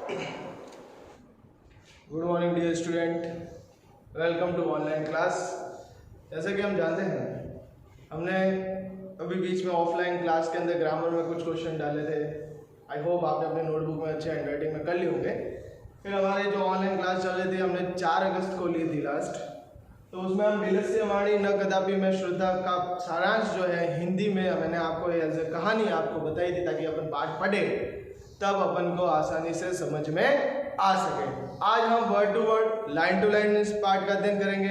Good morning dear student, welcome to online class. जैसे कि हम जानते हैं, हमने अभी बीच में ऑफलाइन क्लास के अंदर ग्रामर में कुछ क्वेश्चन डाले थे। आई होप आपने अपने नोटबुक में अच्छे हैंडराइटिंग में कर लिए होंगे। फिर हमारे जो ऑनलाइन क्लास चल रही थी, हमने 4 अगस्त को ली थी लास्ट। तो उसमें हम बिलस्य वाणी न कदापि में श्रद्धा का सारांश जो है हिंदी में मैंने आपको एज ए कहानी आपको बताई थी, ताकि अपन पाठ पढ़े तब अपन को आसानी से समझ में आ सके। आज हम word to word, line to line इस पाठ का अध्ययन करेंगे।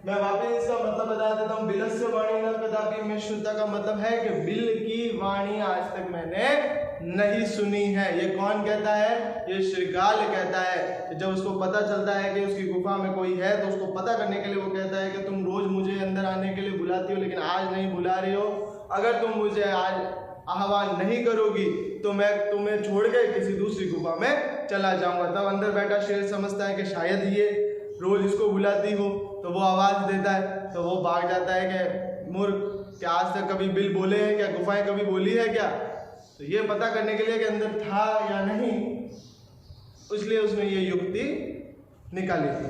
मैं वापस इसका मतलब बता देता हूँ। बिलस्य वाणी न कदापि में श्रुता का मतलब है कि बिल की वाणी आज तक मैंने नहीं सुनी है। ये कौन कहता है? ये श्रृगाल कहता है। जब उसको पता चलता है कि उसकी गुफा में कोई है, तो उसको पता करने के लिए वो कहता है कि तुम रोज मुझे अंदर आने के लिए बुलाती हो, लेकिन आज नहीं बुला रही हो। अगर तुम मुझे आज आह्वान नहीं करोगी तो मैं तुम्हें छोड़ के किसी दूसरी गुफा में चला जाऊंगा। तब अंदर बैठा शेर समझता है कि शायद ये रोज इसको बुलाती हो, तो वो आवाज देता है। तो वो भाग जाता है कि मूर्ख, क्या आज तक कभी बिल बोले हैं क्या? गुफाएं कभी बोली है क्या? तो ये पता करने के लिए कि अंदर था या नहीं, इसलिए उसने ये युक्ति निकाली थी।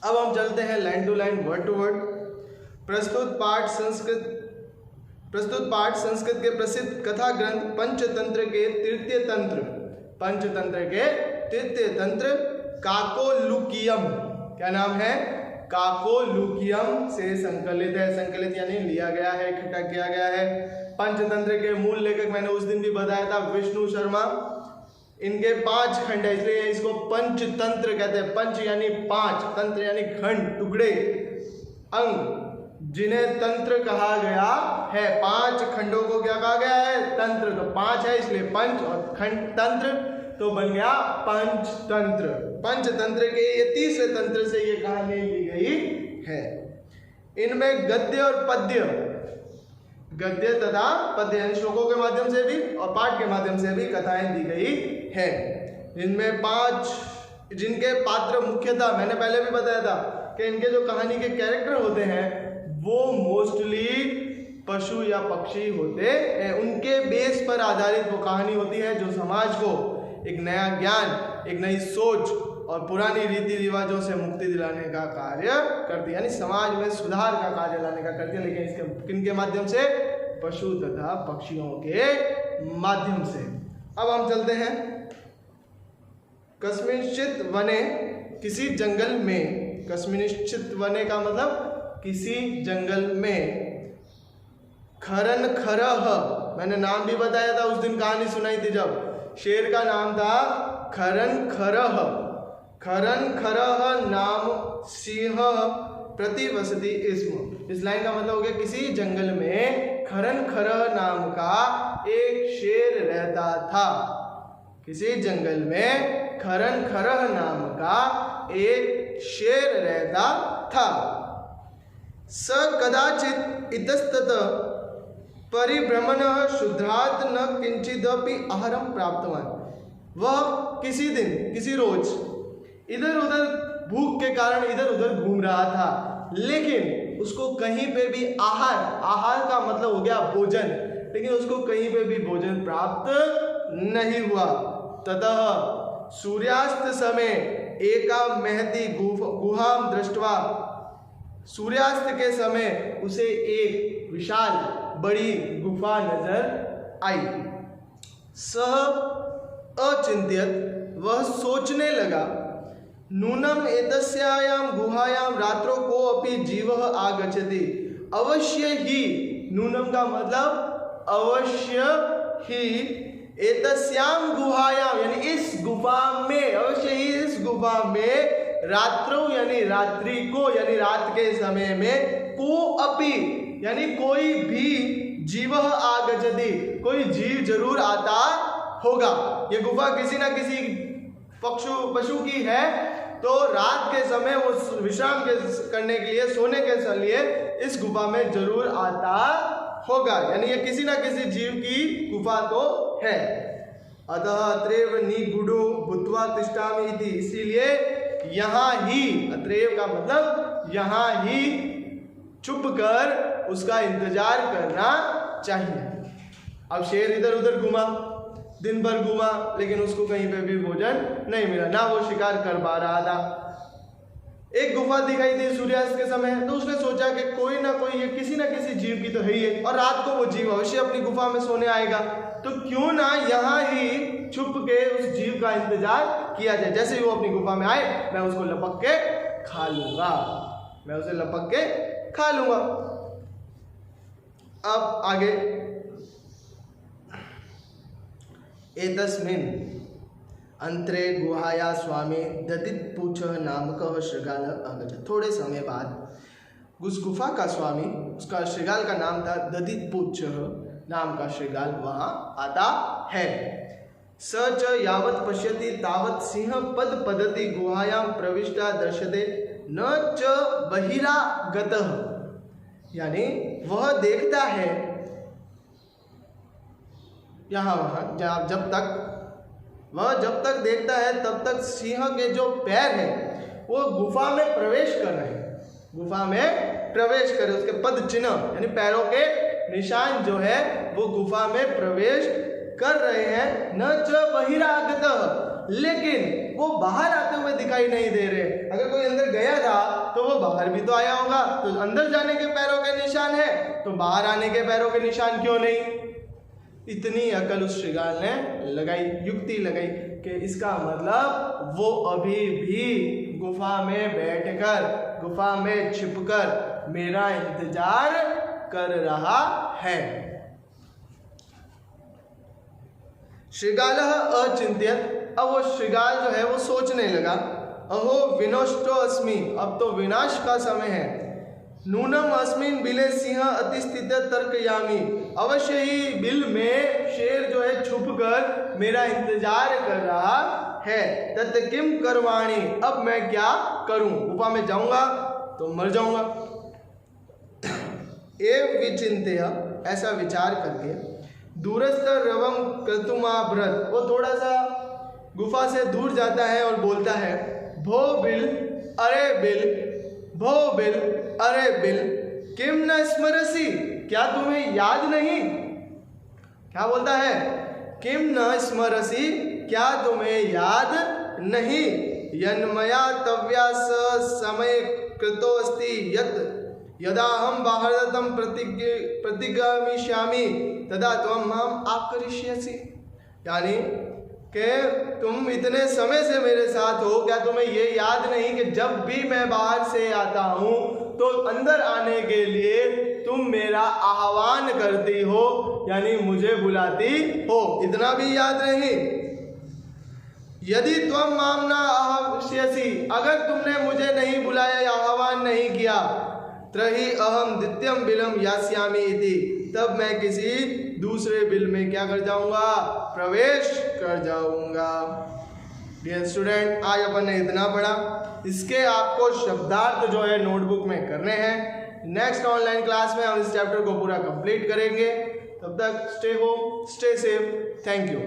अब हम चलते हैं line to line, word to word. प्रस्तुत पाठ संस्कृत के प्रसिद्ध कथा ग्रंथ पंचतंत्र के तृतीय तंत्र काकोलुकियम, क्या नाम है? काकोलुकियम से संकलित है। संकलित यानी लिया गया है, इकट्ठा किया गया है। पंचतंत्र के मूल लेखक मैंने उस दिन भी बताया था, विष्णु शर्मा। इनके 5 खंड है, इसलिए इसको पंचतंत्र कहते हैं। पंच यानी 5, तंत्र यानी खंड, टुकड़े, अंग, जिन्हें तंत्र कहा गया है। 5 खंडों को क्या कहा गया है? तंत्र। तो 5 है, इसलिए पंच और खंड तंत्र, तो बन गया पंचतंत्र। पंचतंत्र के ये तीसरे तंत्र से ये कहानी ली गई है। इनमें गद्य और पद्य, गद्य तथा पद्य यानी श्लोकों के माध्यम से भी और पाठ के माध्यम से भी कथाएं दी गई है। इनमें 5 जिनके पात्र मुख्यतः मैंने पहले भी बताया था कि इनके जो कहानी के कैरेक्टर होते हैं वो मोस्टली पशु या पक्षी होते हैं। उनके बेस पर आधारित वो कहानी होती है जो समाज को एक नया ज्ञान, एक नई सोच और पुरानी रीति रिवाजों से मुक्ति दिलाने का कार्य करती है, यानी समाज में सुधार का कार्य लाने का करती है। लेकिन इसके किनके माध्यम से? पशु तथा पक्षियों के माध्यम से। अब हम चलते हैं। कस्मिंश्चित् वने, किसी जंगल में। कस्मिंश्चित् वने का मतलब किसी जंगल में। खरन खरह, मैंने नाम भी बताया था उस दिन, कहानी सुनाई थी जब। शेर का नाम था खरन खरह। खरन खरह नाम सिंह प्रतिवसति इसम। इस लाइन का मतलब हो गया किसी जंगल में खरन खरह नाम का एक शेर रहता था। किसी जंगल में खरन खरह नाम का एक शेर रहता था। स कदाचित इतस्तत परिभ्रमणः शुद्धात् न किंचिदपि आहारं प्राप्तवान। वह किसी दिन, किसी रोज इधर उधर भूख के कारण इधर उधर घूम रहा था, लेकिन उसको कहीं पे भी आहार का मतलब हो गया भोजन, लेकिन उसको कहीं पे भी भोजन प्राप्त नहीं हुआ। ततः सूर्यास्त समय एका महती गुहां दृष्ट्वा, सूर्यास्त के समय उसे एक विशाल बड़ी गुफा नजर आई। सह अचिंत्यत, वह सोचने लगा, नूनम एतस्यायां गुहायां रात्रो को अपि जीवः आगच्छति। अवश्य ही, नूनम का मतलब अवश्य ही, एतस्यां गुहायां यानी इस गुफा में, अवश्य ही इस गुफा में, रात्रो यानी रात्रि को, यानी रात के समय में, को अपि यानी कोई भी, जीवः आगच्छति कोई जीव जरूर आता होगा। ये गुफा किसी ना किसी पशु की है, तो रात के समय वो विश्राम करने के लिए, सोने के लिए इस गुफा में जरूर आता होगा, यानी ये किसी ना किसी जीव की गुफा तो है। अतः अत्रैव निगूढ़ो भूत्वा तिष्ठामि इति, इसीलिए यहाँ ही, अत्रैव का मतलब यहाँ ही छुप कर उसका इंतजार करना चाहिए। अब शेर इधर उधर घुमा, दिन भर घूमा लेकिन उसको कहीं पे भी भोजन नहीं मिला, ना वो शिकार कर पा रहा था। एक गुफा दिखाई दी सूर्यास्त के समय, तो उसने सोचा कि कोई ना कोई ये किसी ना किसी जीव की तो है ही है और रात को वो जीव अवश्य अपनी गुफा में सोने आएगा, तो क्यों ना यहाँ ही छुप के उस जीव का इंतजार किया जाए। जैसे ही वो अपनी गुफा में आए मैं उसको लपक के खा लूंगा, मैं उसे लपक के खा लूंगा। अब आगे, एतस्मिन् अंतरे गुहाया स्वामी दधितपूच्छः नामकः शृगालः आगच्छत्। थोड़े समय बाद उस गुफा का स्वामी, उसका शृगाल का नाम था दधितपूच्छः नाम का शृगाल वहाँ आता है। स च यावत् पश्यति तावत् सिंह पद पदति गुहायां प्रविष्टा दर्शते न च बहिरागतः, यानी वह देखता है यहाँ वहाँ जब तक देखता है तब तक सिंह के जो पैर हैं वो गुफा में प्रवेश कर रहे हैं, गुफा में प्रवेश कर रहे, उसके पद चिन्ह यानी पैरों के निशान जो है वो गुफा में प्रवेश कर रहे हैं। न च बहिरागतः, लेकिन वो बाहर आते हुए दिखाई नहीं दे रहे। अगर कोई अंदर गया था तो वो बाहर भी तो आया होगा, तो अंदर जाने के पैरों के निशान है तो बाहर आने के पैरों के निशान क्यों नहीं। इतनी अकल उस शृगाल ने लगाई, युक्ति लगाई कि इसका मतलब वो अभी भी गुफा में बैठकर, गुफा में छिपकर मेरा इंतजार कर रहा है। शृगालः अचिंत्यत, अब वो शृगाल जो है वो सोचने लगा, अहो विनष्टो अस्मि, अब तो विनाश का समय है। नूनम अस्मिन बिले सिंह अतिस्थित तर्कयामी, अवश्य ही बिल में शेर जो है छुपकर मेरा इंतजार कर रहा है। तत् किम करवाणी, अब मैं क्या करूं, गुफा में जाऊंगा तो मर जाऊंगा। एव विचिंत्य, ऐसा विचार करके दूरस्थ रवम क्रतुमाभ्रत, वो थोड़ा सा गुफा से दूर जाता है और बोलता है, भो बिल अरे बिल, भो बिल अरे बिल, किम न स्मरसी, क्या तुम्हें याद नहीं। क्या बोलता है, किम न स्मरसी, क्या तुम्हें याद नहीं। यन्मया तव्या समय कृतोस्ति यत् यदा हम बाहरतम प्रतिगमिष्यामि तदा त्वं माम आकरिष्यसि, यानी कि तुम इतने समय से मेरे साथ हो, क्या तुम्हें ये याद नहीं कि जब भी मैं बाहर से आता हूँ तो अंदर आने के लिए तुम मेरा आह्वान करती हो, यानी मुझे बुलाती हो, इतना भी याद नहीं। यदि त्वं माम न आह्वयसि, अगर तुमने मुझे नहीं बुलाया या आह्वान नहीं किया, त्रहि अहम द्वितीयम बिलम यास्यामि इति, तब मैं किसी दूसरे बिल में क्या कर जाऊंगा, प्रवेश कर जाऊंगा। डियर स्टूडेंट, आज अपन ने इतना पढ़ा, इसके आपको शब्दार्थ जो है नोटबुक में करने हैं। नेक्स्ट ऑनलाइन क्लास में हम इस चैप्टर को पूरा कंप्लीट करेंगे। तब तक stay home, stay safe, thank you.